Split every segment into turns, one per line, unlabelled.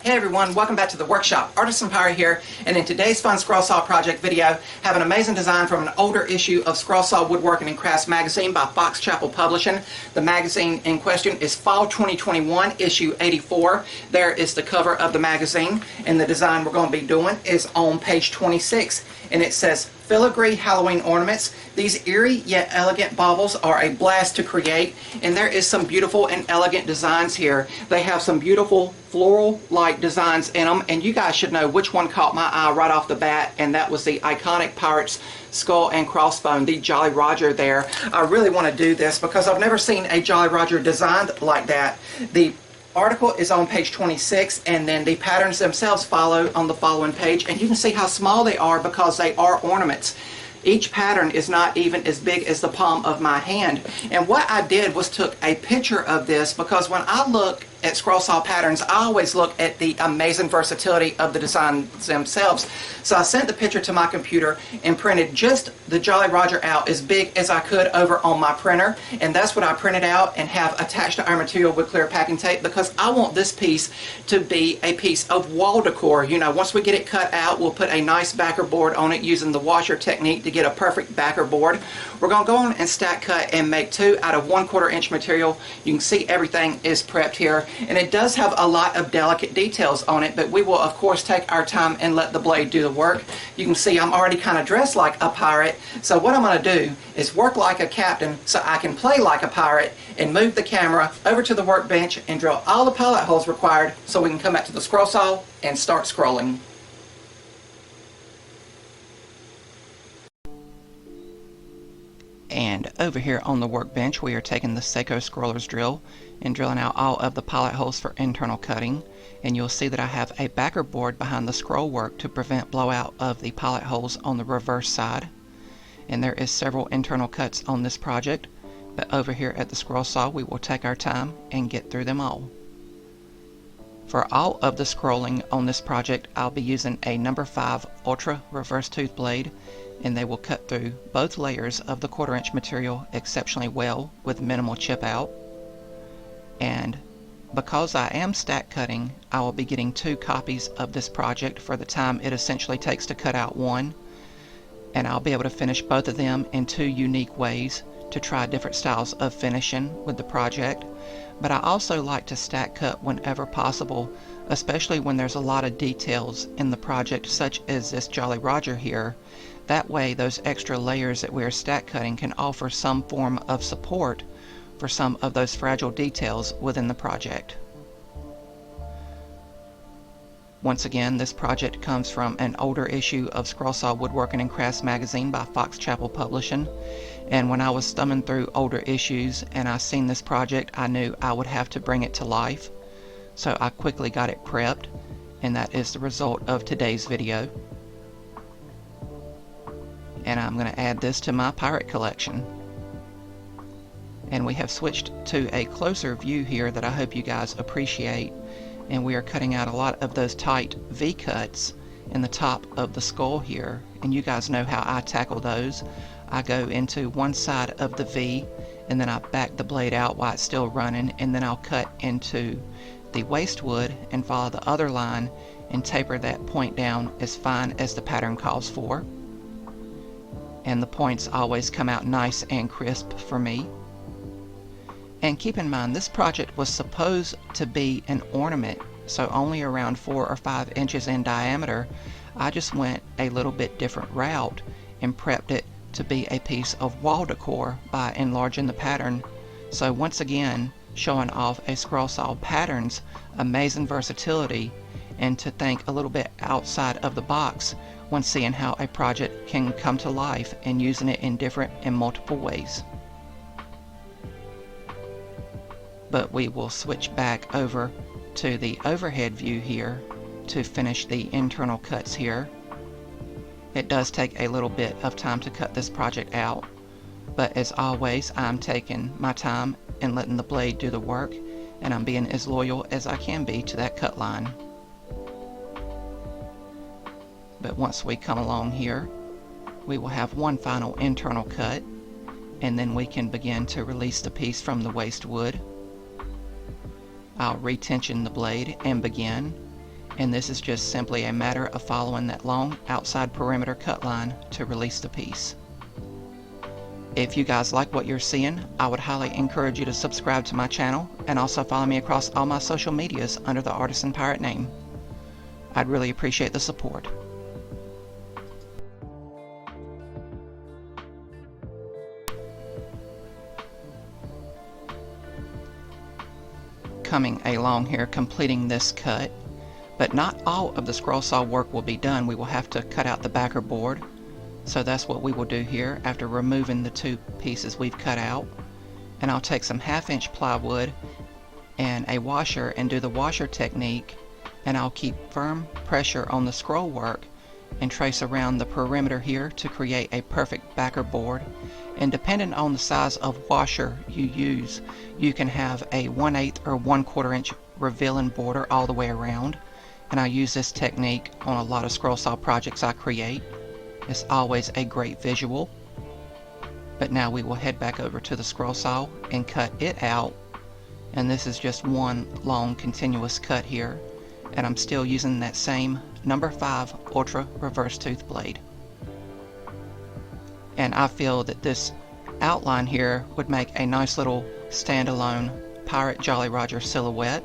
Hey everyone, welcome back to the workshop. Artisan Pirate here, and in today's fun scroll saw project video, have an amazing design from an older issue of Scroll Saw Woodworking and Crafts magazine by Fox Chapel Publishing. The magazine in question is Fall 2021, issue 84. There is the cover of the magazine, and the design we're going to be doing is on page 26, and it says, Filigree Halloween ornaments. These eerie yet elegant baubles are a blast to create, and there is some beautiful and elegant designs here. They have some beautiful floral-like designs in them, and you guys should know which one caught my eye right off the bat, and that was the iconic Pirate's skull and crossbone, the Jolly Roger there. I really want to do this because I've never seen a Jolly Roger designed like that. The article is on page 26, and then the patterns themselves follow on the following page, and you can see how small they are because they are ornaments. Each pattern is not even as big as the palm of my hand. And what I did was took a picture of this because when I look at scroll saw patterns, I always look at the amazing versatility of the designs themselves. So I sent the picture to my computer and printed just the Jolly Roger out as big as I could over on my printer, and that's what I printed out and have attached to our material with clear packing tape because I want this piece to be a piece of wall decor. You know, once we get it cut out, we'll put a nice backer board on it using the washer technique to get a perfect backer board. We're going to go on and stack cut and make 2 out of 1/4 inch material. You can see everything is prepped here, and it does have a lot of delicate details on it, but we will of course take our time and let the blade do the work. You can see I'm already kind of dressed like a pirate, so what I'm going to do is work like a captain so I can play like a pirate and move the camera over to the workbench and drill all the pilot holes required so we can come back to the scroll saw and start scrolling. And over here on the workbench, we are taking the Seiko scroller's drill and drilling out all of the pilot holes for internal cutting. And you'll see that I have a backer board behind the scroll work to prevent blowout of the pilot holes on the reverse side. And there is several internal cuts on this project, but over here at the scroll saw we will take our time and get through them all. For all of the scrolling on this project, I'll be using a number 5 Ultra reverse tooth blade, and they will cut through both layers of the 1/4 inch material exceptionally well with minimal chip out. And because I am stack cutting, I will be getting 2 copies of this project for the time it essentially takes to cut out one, and I'll be able to finish both of them in 2 unique ways to try different styles of finishing with the project. But I also like to stack cut whenever possible, especially when there's a lot of details in the project such as this Jolly Roger here. That way those extra layers that we are stack cutting can offer some form of support for some of those fragile details within the project. Once again, this project comes from an older issue of Scroll Saw Woodworking and Crafts magazine by Fox Chapel Publishing, and when I was thumbing through older issues and I seen this project, I knew I would have to bring it to life, so I quickly got it prepped, and that is the result of today's video. And I'm going to add this to my pirate collection. And we have switched to a closer view here that I hope you guys appreciate, and we are cutting out a lot of those tight V cuts in the top of the skull here, and you guys know how I tackle those. I go into one side of the V and then I back the blade out while it's still running, and then I'll cut into the waste wood and follow the other line and taper that point down as fine as the pattern calls for. And the points always come out nice and crisp for me. And keep in mind, this project was supposed to be an ornament, so only around 4 or 5 inches in diameter. I just went a little bit different route and prepped it to be a piece of wall decor by enlarging the pattern. So once again, showing off a scroll saw pattern's amazing versatility, and to think a little bit outside of the box when seeing how a project can come to life and using it in different and multiple ways. But we will switch back over to the overhead view here to finish the internal cuts here. It does take a little bit of time to cut this project out, but as always, I'm taking my time and letting the blade do the work, and I'm being as loyal as I can be to that cut line. But once we come along here, we will have one final internal cut, and then we can begin to release the piece from the waste wood. I'll retension the blade and begin, And this is just simply a matter of following that long outside perimeter cut line to release the piece. If you guys like what you're seeing, I would highly encourage you to subscribe to my channel and also follow me across all my social medias under the Artisan Pirate name. I'd really appreciate the support. Coming along here, completing this cut, but not all of the scroll saw work will be done. We will have to cut out the backer board. So that's what we will do here after removing the two pieces we've cut out. And I'll take some 1/2-inch plywood and a washer and do the washer technique, and I'll keep firm pressure on the scroll work and trace around the perimeter here to create a perfect backer board. And depending on the size of washer you use, you can have a 1/8 or 1/4 inch revealing border all the way around. And I use this technique on a lot of scroll saw projects I create. It's always a great visual. But now we will head back over to the scroll saw and cut it out. And this is just one long continuous cut here. And I'm still using that same number 5 Ultra reverse tooth blade. And I feel that this outline here would make a nice little standalone Pirate Jolly Roger silhouette.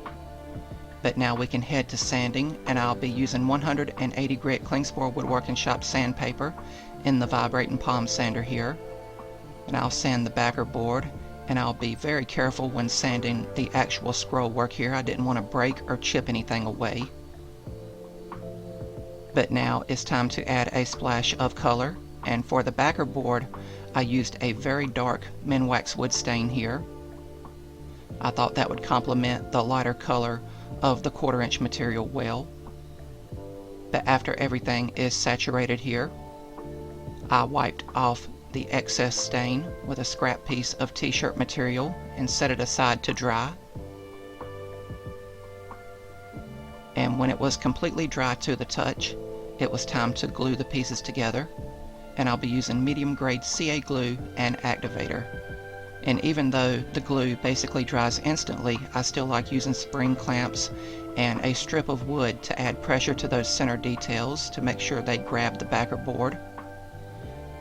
But now we can head to sanding, and I'll be using 180 grit Klingspor Woodworking Shop sandpaper in the vibrating palm sander here. And I'll sand the backer board, and I'll be very careful when sanding the actual scroll work here. I didn't want to break or chip anything away. But now it's time to add a splash of color, and for the backer board I used a very dark Minwax wood stain here. I thought that would complement the lighter color of the 1/4 inch material well. But after everything is saturated here, I wiped off the excess stain with a scrap piece of t-shirt material and set it aside to dry. And when it was completely dry to the touch, it was time to glue the pieces together. And I'll be using medium grade CA glue and activator. And even though the glue basically dries instantly, I still like using spring clamps and a strip of wood to add pressure to those center details to make sure they grab the backer board.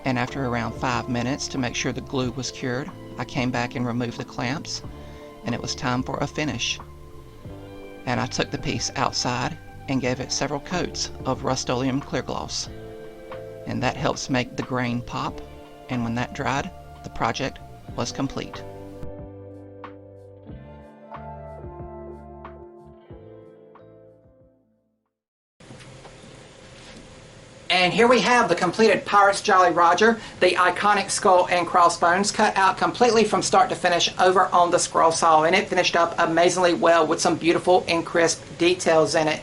And after around 5 minutes, to make sure the glue was cured, I came back and removed the clamps, and it was time for a finish. And I took the piece outside and gave it several coats of Rust-Oleum clear gloss. And that helps make the grain pop, and when that dried, the project was complete. And here we have the completed Pirate's Jolly Roger, the iconic skull and crossbones, cut out completely from start to finish over on the scroll saw, and it finished up amazingly well with some beautiful and crisp details in it.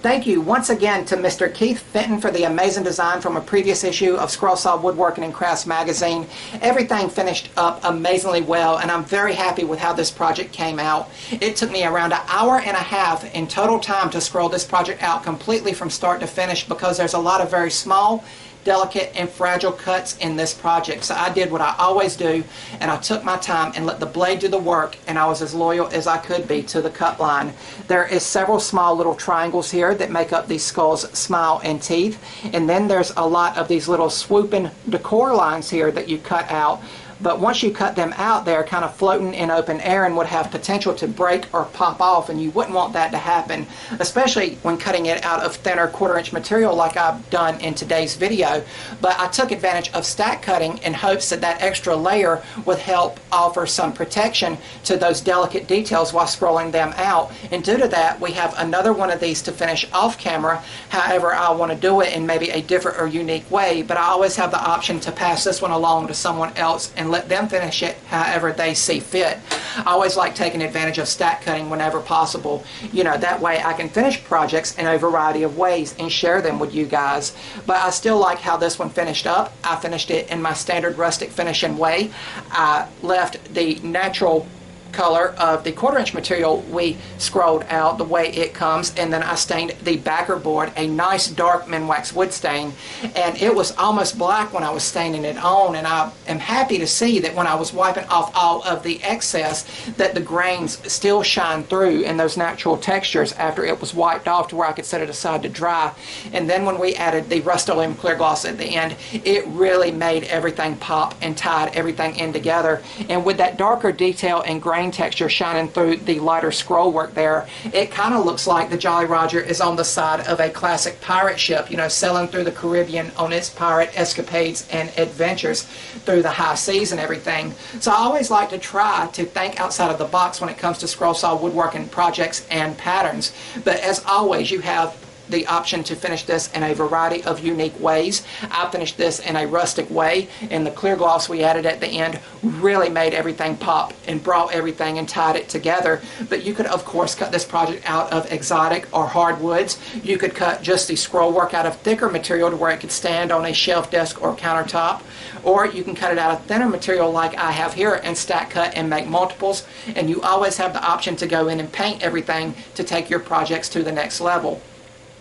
Thank you once again to Mr. Keith Fenton for the amazing design from a previous issue of Scroll Saw Woodworking and Crafts magazine. Everything finished up amazingly well, and I'm very happy with how this project came out. It took me around 1.5 hours in total time to scroll this project out completely from start to finish, because there's a lot of very small, delicate and fragile cuts in this project. So I did what I always do, and I took my time and let the blade do the work, and I was as loyal as I could be to the cut line. There is several small little triangles here that make up these skull's smile and teeth, and then there's a lot of these little swooping decor lines here that you cut out. But once you cut them out, they're kind of floating in open air and would have potential to break or pop off, and you wouldn't want that to happen, especially when cutting it out of thinner 1/4 inch material like I've done in today's video. But I took advantage of stack cutting in hopes that that extra layer would help offer some protection to those delicate details while scrolling them out. And due to that, we have another one of these to finish off camera. However, I want to do it in maybe a different or unique way, but I always have the option to pass this one along to someone else and let them finish it however they see fit. I always like taking advantage of stack cutting whenever possible. You know, that way I can finish projects in a variety of ways and share them with you guys. But I still like how this one finished up. I finished it in my standard rustic finishing way. I left the natural color of the 1/4" material we scrolled out the way it comes, and then I stained the backer board a nice dark Minwax wood stain, and it was almost black when I was staining it on, and I am happy to see that when I was wiping off all of the excess that the grains still shine through in those natural textures after it was wiped off to where I could set it aside to dry. And then when we added the Rust-Oleum clear gloss at the end, it really made everything pop and tied everything in together. And with that darker detail and grain texture shining through the lighter scroll work there, it kind of looks like the Jolly Roger is on the side of a classic pirate ship, you know, sailing through the Caribbean on its pirate escapades and adventures through the high seas and everything. So I always like to try to think outside of the box when it comes to scroll saw woodworking projects and patterns. But as always, you have the option to finish this in a variety of unique ways. I finished this in a rustic way, and the clear gloss we added at the end really made everything pop and brought everything and tied it together. But you could of course cut this project out of exotic or hardwoods. You could cut just the scroll work out of thicker material to where it could stand on a shelf, desk, or countertop, or you can cut it out of thinner material like I have here and stack cut and make multiples. And you always have the option to go in and paint everything to take your projects to the next level.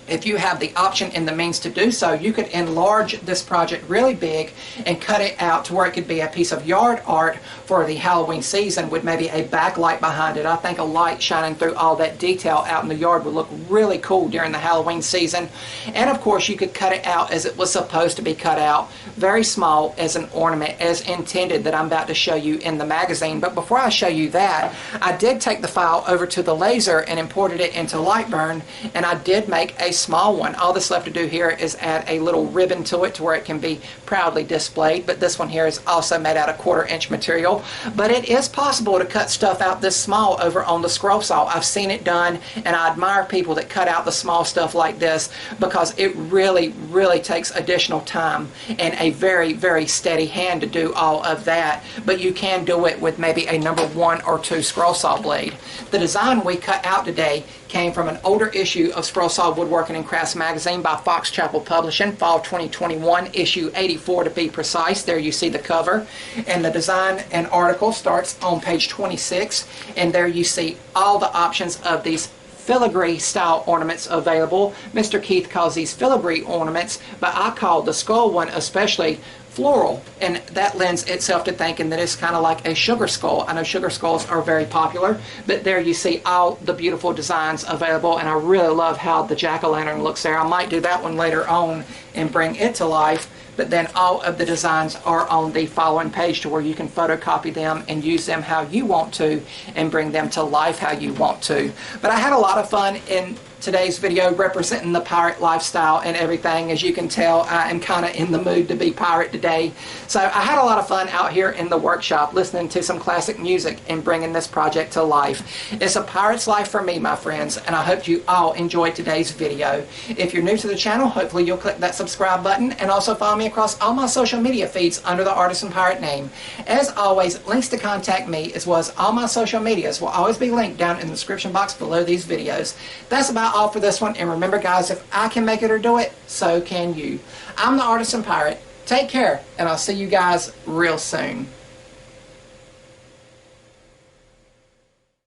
If you have the option and the means to do so, you could enlarge this project really big and cut it out to where it could be a piece of yard art for the Halloween season with maybe a backlight behind it. I think a light shining through all that detail out in the yard would look really cool during the Halloween season. And of course, you could cut it out as it was supposed to be cut out, very small as an ornament as intended that I'm about to show you in the magazine. But before I show you that, I did take the file over to the laser and imported it into Lightburn, and I did make a small one. All that's left to do here is add a little ribbon to it to where it can be proudly displayed. But this one here is also made out of 1/4" material. But it is possible to cut stuff out this small over on the scroll saw. I've seen it done, and I admire people that cut out the small stuff like this because it really takes additional time and a very steady hand to do all of that. But you can do it with maybe a number 1 or 2 scroll saw blade. The design we cut out today came from an older issue of Scroll Saw Woodworking and Crafts magazine by Fox Chapel Publishing, fall 2021, issue 84 to be precise. There you see the cover, and the design and article starts on page 26, and there you see all the options of these filigree style ornaments available. Mr. Keith calls these filigree ornaments, but I call the skull one especially floral, and that lends itself to thinking that it's kind of like a sugar skull. I know sugar skulls are very popular, but there you see all the beautiful designs available, and I really love how the jack-o'-lantern looks there. I might do that one later on and bring it to life, but then all of the designs are on the following page to where you can photocopy them and use them how you want to and bring them to life how you want to. But I had a lot of fun in today's video representing the pirate lifestyle and everything. As you can tell, I am kind of in the mood to be pirate today. So I had a lot of fun out here in the workshop listening to some classic music and bringing this project to life. It's a pirate's life for me, my friends, and I hope you all enjoyed today's video. If you're new to the channel, hopefully you'll click that subscribe button and also follow me across all my social media feeds under the Artisan Pirate name. As always, links to contact me as well as all my social medias will always be linked down in the description box below these videos. That's about all for this one, and remember guys, if I can make it or do it, so can you. I'm the Artisan Pirate. Take care, and I'll see you guys real soon.